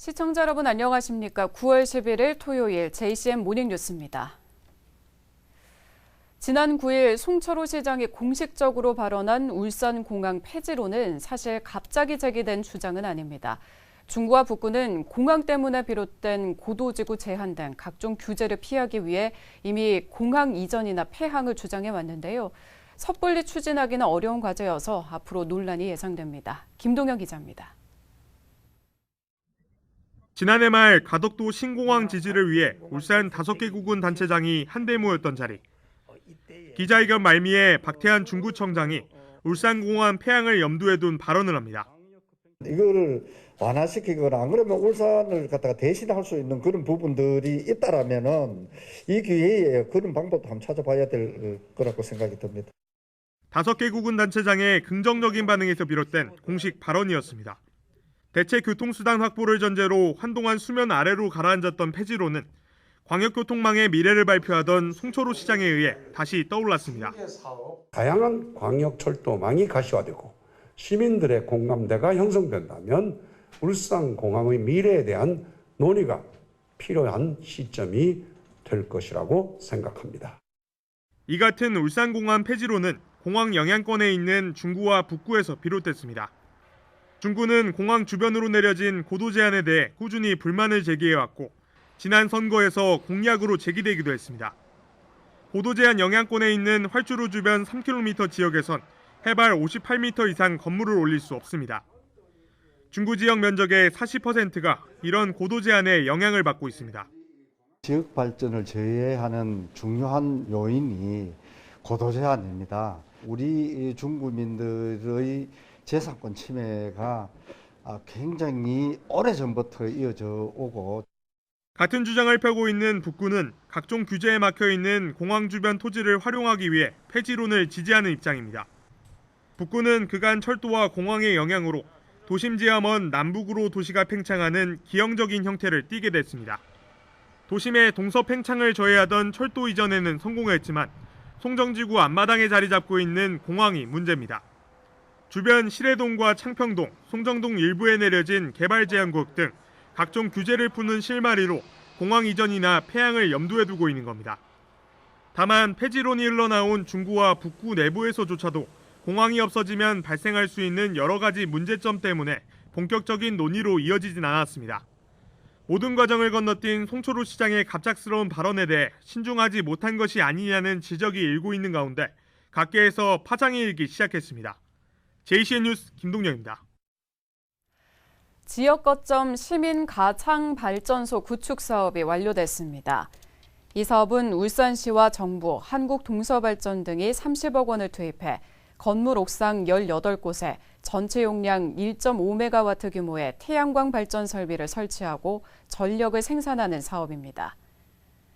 시청자 여러분 안녕하십니까? 9월 11일 토요일 JCM 모닝뉴스입니다. 지난 9일 송철호 시장이 공식적으로 발언한 울산공항 폐지론은 사실 갑자기 제기된 주장은 아닙니다. 중구와 북구는 공항 때문에 비롯된 고도지구 제한 등 각종 규제를 피하기 위해 이미 공항 이전이나 폐항을 주장해 왔는데요. 섣불리 추진하기는 어려운 과제여서 앞으로 논란이 예상됩니다. 김동현 기자입니다. 지난해 말 가덕도 신공항 지지를 위해 울산 5개 구군 단체장이 한데 모였던 자리. 기자회견 말미에 박태환 중구청장이 울산공항 폐항을 염두에 둔 발언을 합니다. 이거를 완화시키거나 안 그러면 울산을 갖다가 대신할 수 있는 그런 부분들이 있다라면은 이 기회에 그런 방법도 한번 찾아봐야 될 거라고 생각이 듭니다. 5개 구군 단체장의 긍정적인 반응에서 비롯된 공식 발언이었습니다. 대체 교통수단 확보를 전제로 한동안 수면 아래로 가라앉았던 폐지론은 광역교통망의 미래를 발표하던 송철호 시장에 의해 다시 떠올랐습니다. 다양한 광역철도망이 가시화되고 시민들의 공감대가 형성된다면 울산공항의 미래에 대한 논의가 필요한 시점이 될 것이라고 생각합니다. 이 같은 울산공항 폐지론은 공항 영향권에 있는 중구와 북구에서 비롯됐습니다. 중구는 공항 주변으로 내려진 고도 제한에 대해 꾸준히 불만을 제기해왔고 지난 선거에서 공약으로 제기되기도 했습니다. 고도 제한 영향권에 있는 활주로 주변 3km 지역에선 해발 58m 이상 건물을 올릴 수 없습니다. 중구 지역 면적의 40%가 이런 고도 제한에 영향을 받고 있습니다. 지역 발전을 저해하는 중요한 요인이 고도 제한입니다. 우리 중구민들의 재산권 침해가 굉장히 오래전부터 이어져 오고 같은 주장을 펴고 있는 북구는 각종 규제에 막혀있는 공항 주변 토지를 활용하기 위해 폐지론을 지지하는 입장입니다. 북구는 그간 철도와 공항의 영향으로 도심지와 먼 남북으로 도시가 팽창하는 기형적인 형태를 띠게 됐습니다. 도심의 동서 팽창을 저해하던 철도 이전에는 성공했지만 송정지구 앞마당에 자리 잡고 있는 공항이 문제입니다. 주변 시래동과 창평동, 송정동 일부에 내려진 개발 제한구역 등 각종 규제를 푸는 실마리로 공항 이전이나 폐항을 염두에 두고 있는 겁니다. 다만 폐지론이 흘러나온 중구와 북구 내부에서조차도 공항이 없어지면 발생할 수 있는 여러 가지 문제점 때문에 본격적인 논의로 이어지진 않았습니다. 모든 과정을 건너뛴 송철호 시장의 갑작스러운 발언에 대해 신중하지 못한 것이 아니냐는 지적이 일고 있는 가운데 각계에서 파장이 일기 시작했습니다. JCN 뉴스 김동영입니다. 지역 거점 시민 가창 발전소 구축 사업이 완료됐습니다. 이 사업은 울산시와 정부, 한국동서발전 등이 30억 원을 투입해 건물 옥상 18곳에 전체 용량 1.5메가와트 규모의 태양광 발전 설비를 설치하고 전력을 생산하는 사업입니다.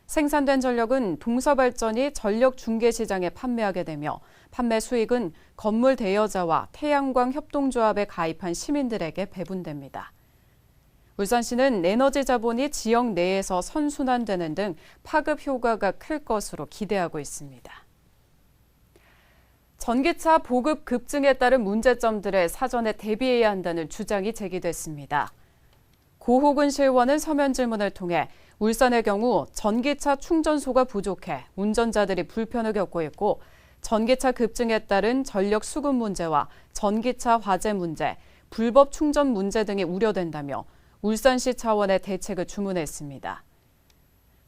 생산된 전력은 동서발전이 전력 중개 시장에 판매하게 되며 판매 수익은 건물 대여자와 태양광 협동조합에 가입한 시민들에게 배분됩니다. 울산시는 에너지 자본이 지역 내에서 선순환되는 등 파급 효과가 클 것으로 기대하고 있습니다. 전기차 보급 급증에 따른 문제점들에 사전에 대비해야 한다는 주장이 제기됐습니다. 고호근 실원은 서면 질문을 통해 울산의 경우 전기차 충전소가 부족해 운전자들이 불편을 겪고 있고 전기차 급증에 따른 전력 수급 문제와 전기차 화재 문제, 불법 충전 문제 등이 우려된다며 울산시 차원의 대책을 주문했습니다.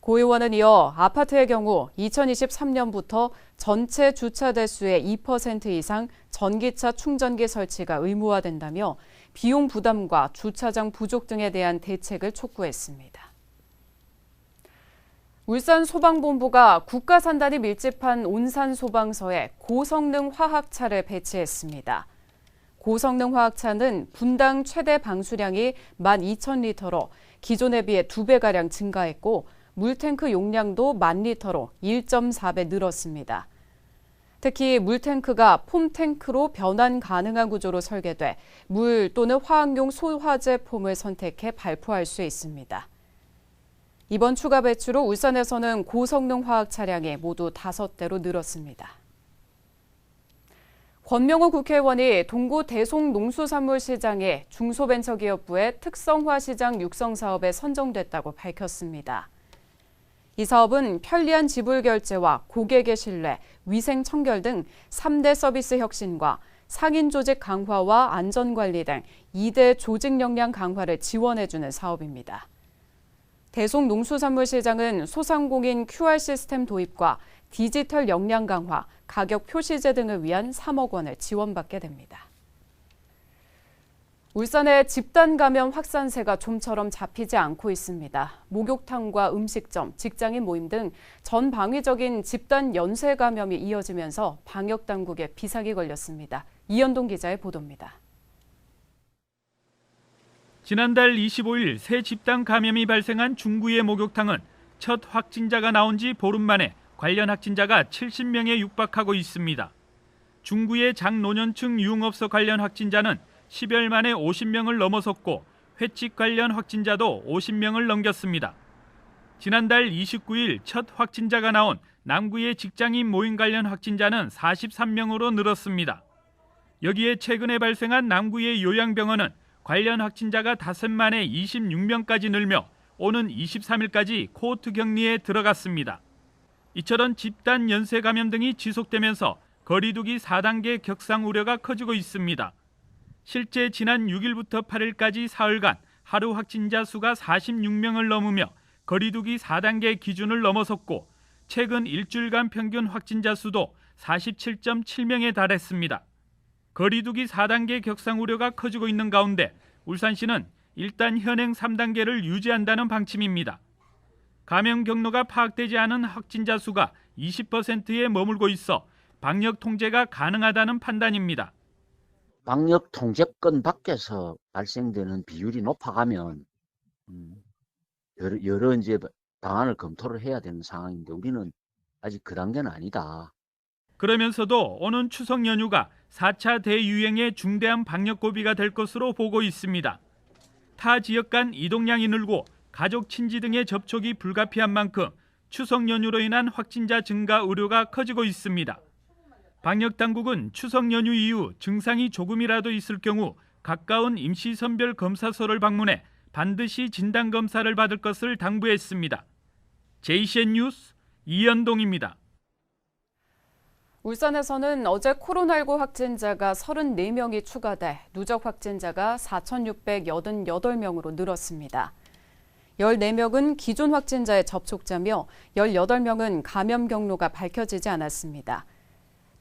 고 의원은 이어 아파트의 경우 2023년부터 전체 주차 대수의 2% 이상 전기차 충전기 설치가 의무화된다며 비용 부담과 주차장 부족 등에 대한 대책을 촉구했습니다. 울산 소방본부가 국가산단이 밀집한 온산 소방서에 고성능 화학차를 배치했습니다. 고성능 화학차는 분당 최대 방수량이 12,000리터로 기존에 비해 2배가량 증가했고 물탱크 용량도 10,000리터로 1.4배 늘었습니다. 특히 물탱크가 폼탱크로 변환 가능한 구조로 설계돼 물 또는 화학용 소화제 폼을 선택해 발포할 수 있습니다. 이번 추가 배치로 울산에서는 고성능 화학 차량이 모두 5대로 늘었습니다. 권명호 국회의원이 동구 대송농수산물시장이 중소벤처기업부의 특성화 시장 육성 사업에 선정됐다고 밝혔습니다. 이 사업은 편리한 지불 결제와 고객의 신뢰, 위생 청결 등 3대 서비스 혁신과 상인 조직 강화와 안전관리 등 2대 조직 역량 강화를 지원해주는 사업입니다. 대송농수산물시장은 소상공인 QR 시스템 도입과 디지털 역량 강화, 가격 표시제 등을 위한 3억 원을 지원받게 됩니다. 울산의 집단 감염 확산세가 좀처럼 잡히지 않고 있습니다. 목욕탕과 음식점, 직장인 모임 등 전방위적인 집단 연쇄 감염이 이어지면서 방역당국에 비상이 걸렸습니다. 이현동 기자의 보도입니다. 지난달 25일 새 집단 감염이 발생한 중구의 목욕탕은 첫 확진자가 나온 지 보름 만에 관련 확진자가 70명에 육박하고 있습니다. 중구의 장노년층 유흥업소 관련 확진자는 10여일 만에 50명을 넘어섰고 횟집 관련 확진자도 50명을 넘겼습니다. 지난달 29일 첫 확진자가 나온 남구의 직장인 모임 관련 확진자는 43명으로 늘었습니다. 여기에 최근에 발생한 남구의 요양병원은 관련 확진자가 닷새 만에 26명까지 늘며 오는 23일까지 코호트 격리에 들어갔습니다. 이처럼 집단 연쇄 감염 등이 지속되면서 거리두기 4단계 격상 우려가 커지고 있습니다. 실제 지난 6일부터 8일까지 사흘간 하루 확진자 수가 46명을 넘으며 거리두기 4단계 기준을 넘어섰고 최근 일주일간 평균 확진자 수도 47.7명에 달했습니다. 거리두기 4단계 격상 우려가 커지고 있는 가운데 울산시는 일단 현행 3단계를 유지한다는 방침입니다. 감염 경로가 파악되지 않은 확진자 수가 20%에 머물고 있어 방역 통제가 가능하다는 판단입니다. 방역 통제권 밖에서 발생되는 비율이 높아가면 여러 이제 방안을 검토를 해야 되는 상황인데 우리는 아직 그 단계는 아니다. 그러면서도 오는 추석 연휴가 4차 대유행의 중대한 방역 고비가 될 것으로 보고 있습니다. 타 지역 간 이동량이 늘고 가족 친지 등의 접촉이 불가피한 만큼 추석 연휴로 인한 확진자 증가 우려가 커지고 있습니다. 방역당국은 추석 연휴 이후 증상이 조금이라도 있을 경우 가까운 임시선별 검사소를 방문해 반드시 진단검사를 받을 것을 당부했습니다. JCN 뉴스 이현동입니다. 울산에서는 어제 코로나19 확진자가 34명이 추가돼 누적 확진자가 4,688명으로 늘었습니다. 14명은 기존 확진자의 접촉자며 18명은 감염 경로가 밝혀지지 않았습니다.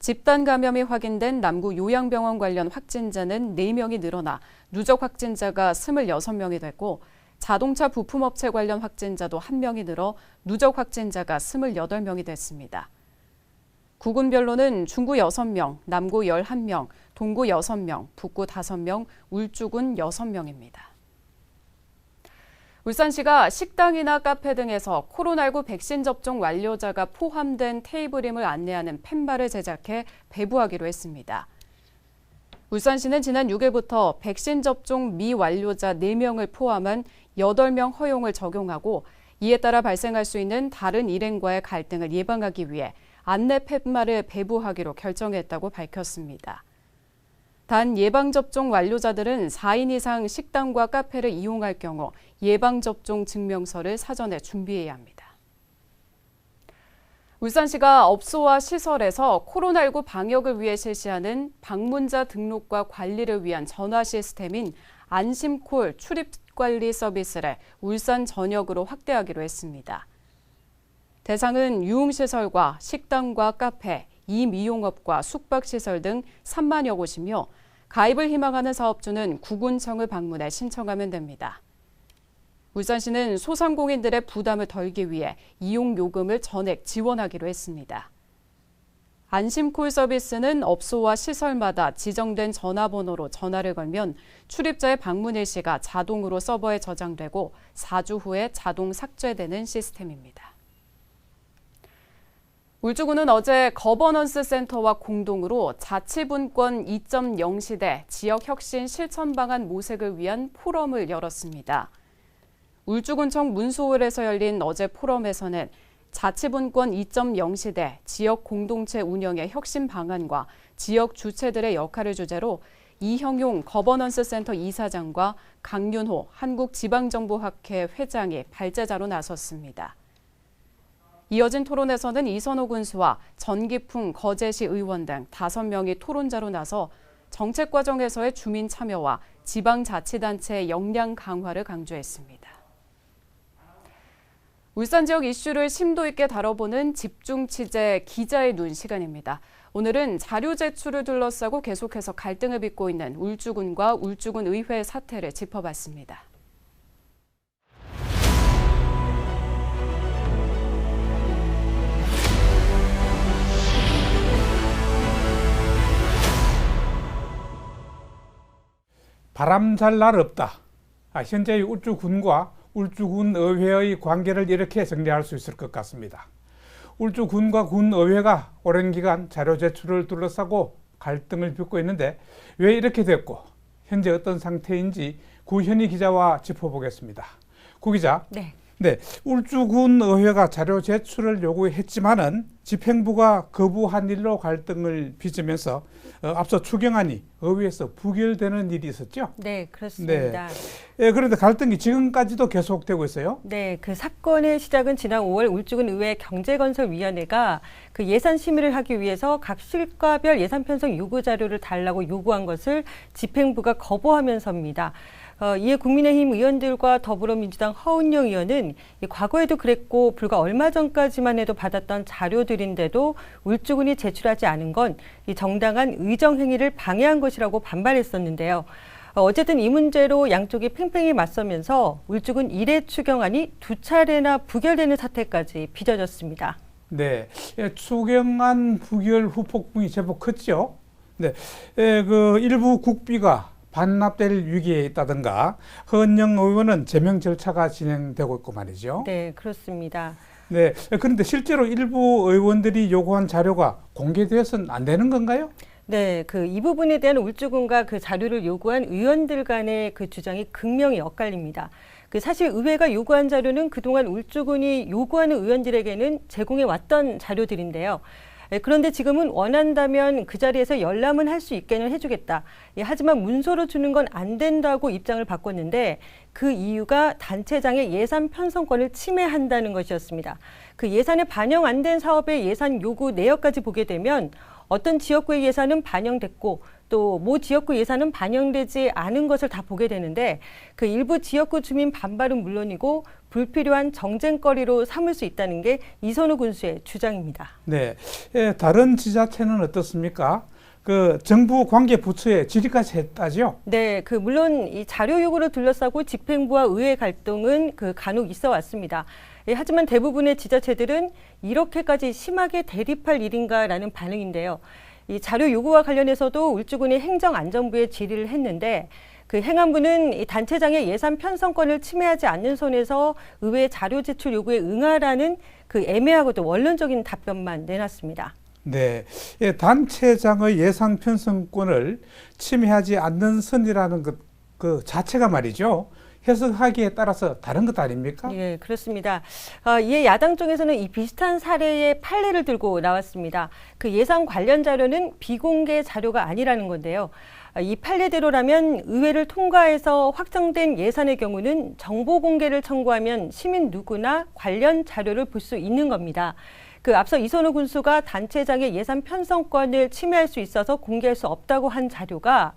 집단 감염이 확인된 남구 요양병원 관련 확진자는 4명이 늘어나 누적 확진자가 26명이 됐고 자동차 부품업체 관련 확진자도 1명이 늘어 누적 확진자가 28명이 됐습니다. 구군별로는 중구 6명, 남구 11명, 동구 6명, 북구 5명, 울주군 6명입니다. 울산시가 식당이나 카페 등에서 코로나19 백신 접종 완료자가 포함된 테이블임을 안내하는 팻말을 제작해 배부하기로 했습니다. 울산시는 지난 6일부터 백신 접종 미완료자 4명을 포함한 8명 허용을 적용하고 이에 따라 발생할 수 있는 다른 일행과의 갈등을 예방하기 위해 안내 팻말을 배부하기로 결정했다고 밝혔습니다. 단 예방접종 완료자들은 4인 이상 식당과 카페를 이용할 경우 예방접종 증명서를 사전에 준비해야 합니다. 울산시가 업소와 시설에서 코로나19 방역을 위해 실시하는 방문자 등록과 관리를 위한 전화 시스템인 안심콜 출입관리 서비스를 울산 전역으로 확대하기로 했습니다. 대상은 유흥시설과 식당과 카페, 이미용업과 숙박시설 등 3만여 곳이며 가입을 희망하는 사업주는 구군청을 방문해 신청하면 됩니다. 울산시는 소상공인들의 부담을 덜기 위해 이용요금을 전액 지원하기로 했습니다. 안심콜 서비스는 업소와 시설마다 지정된 전화번호로 전화를 걸면 출입자의 방문 일시가 자동으로 서버에 저장되고 4주 후에 자동 삭제되는 시스템입니다. 울주군은 어제 거버넌스 센터와 공동으로 자치분권 2.0 시대 지역혁신 실천 방안 모색을 위한 포럼을 열었습니다. 울주군청 문소홀에서 열린 어제 포럼에서는 자치분권 2.0 시대 지역 공동체 운영의 혁신 방안과 지역 주체들의 역할을 주제로 이형용 거버넌스 센터 이사장과 강윤호 한국지방정보학회 회장이 발제자로 나섰습니다. 이어진 토론에서는 이선호 군수와 전기풍 거제시 의원 등 5명이 토론자로 나서 정책 과정에서의 주민 참여와 지방자치단체의 역량 강화를 강조했습니다. 울산 지역 이슈를 심도 있게 다뤄보는 집중 취재 기자의 눈 시간입니다. 오늘은 자료 제출을 둘러싸고 계속해서 갈등을 빚고 있는 울주군과 울주군 의회 사태를 짚어봤습니다. 바람 잘 날 없다. 현재의 울주군과 울주군 의회의 관계를 이렇게 정리할 수 있을 것 같습니다. 울주군과 군의회가 오랜 기간 자료 제출을 둘러싸고 갈등을 빚고 있는데 왜 이렇게 됐고 현재 어떤 상태인지 구현희 기자와 짚어보겠습니다. 구 기자. 네, 울주군 의회가 자료 제출을 요구했지만은 집행부가 거부한 일로 갈등을 빚으면서 앞서 추경안이 의회에서 부결되는 일이 있었죠? 네, 그렇습니다. 네, 그런데 갈등이 지금까지도 계속되고 있어요? 네, 그 사건의 시작은 지난 5월 울주군 의회 경제건설위원회가 그 예산 심의를 하기 위해서 각 실과별 예산 편성 요구 자료를 달라고 요구한 것을 집행부가 거부하면서입니다. 이에 국민의힘 의원들과 더불어민주당 허은영 의원은 과거에도 그랬고 불과 얼마 전까지만 해도 받았던 자료들인데도 울주군이 제출하지 않은 건 이 정당한 의정 행위를 방해한 것이라고 반발했었는데요. 어쨌든 이 문제로 양쪽이 팽팽히 맞서면서 울주군 1회 추경안이 2차례나 부결되는 사태까지 빚어졌습니다. 네, 추경안 부결 후 폭풍이 제법 컸죠. 네, 그 일부 국비가 반납될 위기에 있다든가 허은영 의원은 제명 절차가 진행되고 있고 말이죠. 네, 그렇습니다. 네, 그런데 실제로 일부 의원들이 요구한 자료가 공개되어서는 안 되는 건가요? 네, 이 부분에 대한 울주군과 그 자료를 요구한 의원들 간의 그 주장이 극명히 엇갈립니다. 사실 의회가 요구한 자료는 그동안 울주군이 요구하는 의원들에게는 제공해 왔던 자료들인데요. 그런데 지금은 원한다면 그 자리에서 열람은 할 수 있게는 해주겠다. 하지만 문서로 주는 건 안 된다고 입장을 바꿨는데 그 이유가 단체장의 예산 편성권을 침해한다는 것이었습니다. 그 예산에 반영 안 된 사업의 예산 요구 내역까지 보게 되면 어떤 지역구의 예산은 반영됐고 또 모 지역구 예산은 반영되지 않은 것을 다 보게 되는데 그 일부 지역구 주민 반발은 물론이고 불필요한 정쟁거리로 삼을 수 있다는 게 이선호 군수의 주장입니다. 네, 다른 지자체는 어떻습니까? 그 정부 관계 부처의 질의까지 했다죠? 네, 물론 이 자료 요구를 둘러싸고 집행부와 의회 갈등은 간혹 있어 왔습니다. 하지만 대부분의 지자체들은 이렇게까지 심하게 대립할 일인가라는 반응인데요. 이 자료 요구와 관련해서도 울주군이 행정안전부에 질의를 했는데 그 행안부는 이 단체장의 예산 편성권을 침해하지 않는 선에서 의회 자료 제출 요구에 응하라는 그 애매하고도 원론적인 답변만 내놨습니다. 네, 단체장의 예산 편성권을 침해하지 않는 선이라는 그 자체가 말이죠. 해석하기에 따라서 다른 것 아닙니까? 예, 그렇습니다. 이에 야당 쪽에서는 이 비슷한 사례의 판례를 들고 나왔습니다. 그 예산 관련 자료는 비공개 자료가 아니라는 건데요. 이 판례대로라면 의회를 통과해서 확정된 예산의 경우는 정보 공개를 청구하면 시민 누구나 관련 자료를 볼 수 있는 겁니다. 앞서 이선호 군수가 단체장의 예산 편성권을 침해할 수 있어서 공개할 수 없다고 한 자료가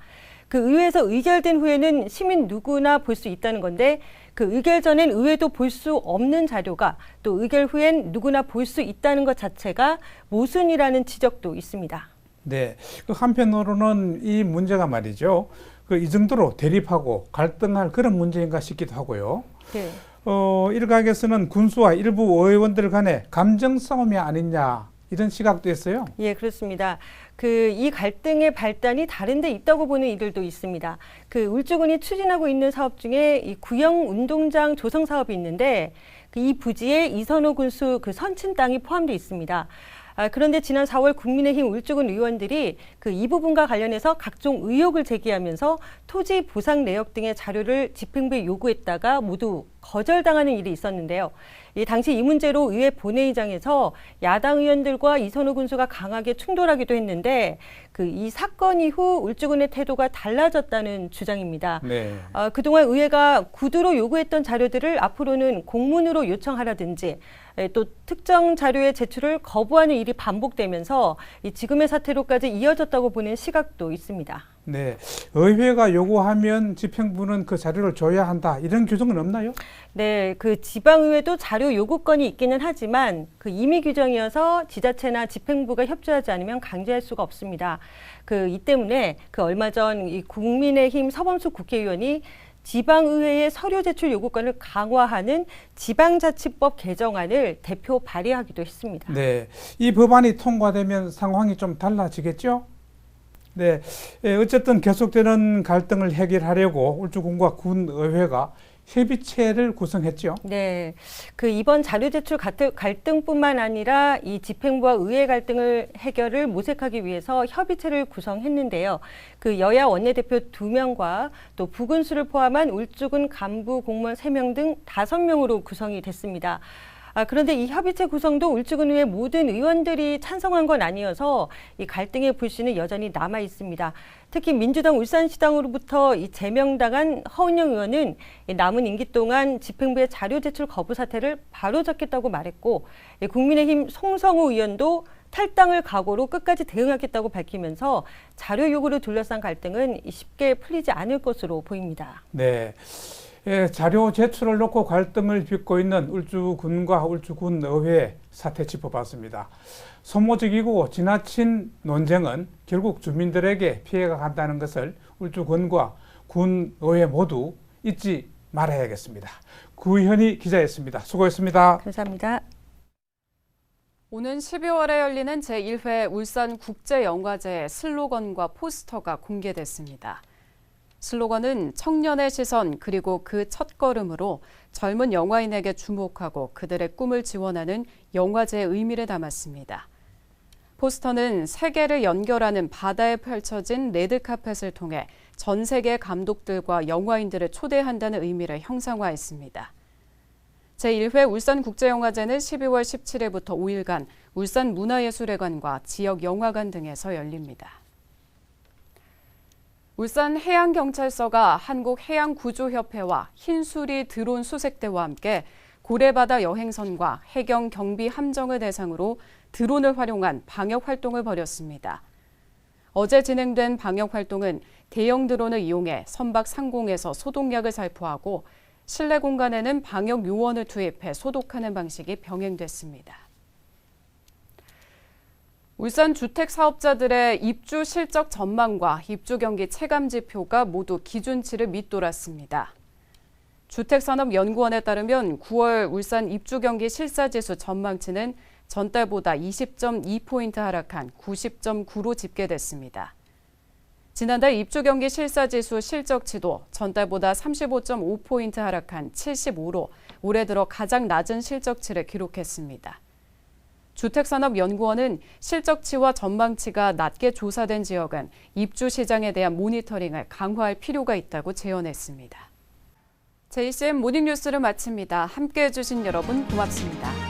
의회에서 의결된 후에는 시민 누구나 볼 수 있다는 건데 의결 전엔 의회도 볼 수 없는 자료가 또 의결 후엔 누구나 볼 수 있다는 것 자체가 모순이라는 지적도 있습니다. 네, 한편으로는 이 문제가 말이죠. 이 정도로 대립하고 갈등할 그런 문제인가 싶기도 하고요. 네. 일각에서는 군수와 일부 의원들 간의 감정 싸움이 아니냐 이런 시각도 있어요. 예, 그렇습니다. 이 갈등의 발단이 다른 데 있다고 보는 이들도 있습니다. 울주군이 추진하고 있는 사업 중에 이 구형 운동장 조성 사업이 있는데 이 부지에 이선호 군수 선친 땅이 포함되어 있습니다. 그런데 지난 4월 국민의힘 울주군 의원들이 이 부분과 관련해서 각종 의혹을 제기하면서 토지 보상 내역 등의 자료를 집행부에 요구했다가 모두 거절당하는 일이 있었는데요. 당시 이 문제로 의회 본회의장에서 야당 의원들과 이선우 군수가 강하게 충돌하기도 했는데 이 사건 이후 울주군의 태도가 달라졌다는 주장입니다. 네. 그동안 의회가 구두로 요구했던 자료들을 앞으로는 공문으로 요청하라든지 또 특정 자료의 제출을 거부하는 일이 반복되면서 지금의 사태로까지 이어졌다고 보는 시각도 있습니다. 네, 의회가 요구하면 집행부는 그 자료를 줘야 한다, 이런 규정은 없나요? 네, 지방의회도 자료 요구권이 있기는 하지만 임의 규정이어서 지자체나 집행부가 협조하지 않으면 강제할 수가 없습니다. 이 때문에 얼마 전 이 국민의힘 서범수 국회의원이 지방의회의 서류 제출 요구권을 강화하는 지방자치법 개정안을 대표 발의하기도 했습니다. 네, 이 법안이 통과되면 상황이 좀 달라지겠죠? 네, 어쨌든 계속되는 갈등을 해결하려고 울주군과 군의회가 협의체를 구성했죠. 네, 이번 자료 제출 갈등뿐만 아니라 이 집행부와 의회 갈등을 해결을 모색하기 위해서 협의체를 구성했는데요. 여야 원내대표 2명과 또 부군수를 포함한 울주군 간부 공무원 3명 등 5명으로 구성이 됐습니다. 그런데 이 협의체 구성도 울주군의회 모든 의원들이 찬성한 건 아니어서 이 갈등의 불씨는 여전히 남아 있습니다. 특히 민주당 울산시당으로부터 제명당한 허은영 의원은 남은 임기 동안 집행부의 자료 제출 거부 사태를 바로잡겠다고 말했고, 국민의힘 송성우 의원도 탈당을 각오로 끝까지 대응하겠다고 밝히면서 자료 요구를 둘러싼 갈등은 쉽게 풀리지 않을 것으로 보입니다. 네. 자료 제출을 놓고 갈등을 빚고 있는 울주군과 울주군의회 사태 짚어봤습니다. 소모적이고 지나친 논쟁은 결국 주민들에게 피해가 간다는 것을 울주군과 군의회 모두 잊지 말아야겠습니다. 구현희 기자였습니다. 수고했습니다. 감사합니다. 오는 12월에 열리는 제1회 울산국제영화제의 슬로건과 포스터가 공개됐습니다. 슬로건은 청년의 시선 그리고 그 첫걸음으로 젊은 영화인에게 주목하고 그들의 꿈을 지원하는 영화제의 의미를 담았습니다. 포스터는 세계를 연결하는 바다에 펼쳐진 레드카펫을 통해 전 세계 감독들과 영화인들을 초대한다는 의미를 형상화했습니다. 제1회 울산국제영화제는 12월 17일부터 5일간 울산문화예술회관과 지역 영화관 등에서 열립니다. 울산해양경찰서가 한국해양구조협회와 흰수리 드론 수색대와 함께 고래바다 여행선과 해경 경비 함정을 대상으로 드론을 활용한 방역활동을 벌였습니다. 어제 진행된 방역활동은 대형 드론을 이용해 선박 상공에서 소독약을 살포하고 실내 공간에는 방역 요원을 투입해 소독하는 방식이 병행됐습니다. 울산 주택사업자들의 입주 실적 전망과 입주 경기 체감 지표가 모두 기준치를 밑돌았습니다. 주택산업연구원에 따르면 9월 울산 입주 경기 실사지수 전망치는 전달보다 20.2포인트 하락한 90.9로 집계됐습니다. 지난달 입주 경기 실사지수 실적치도 전달보다 35.5포인트 하락한 75로 올해 들어 가장 낮은 실적치를 기록했습니다. 주택산업연구원은 실적치와 전망치가 낮게 조사된 지역은 입주 시장에 대한 모니터링을 강화할 필요가 있다고 제언했습니다. JCM 모닝뉴스를 마칩니다. 함께해 주신 여러분 고맙습니다.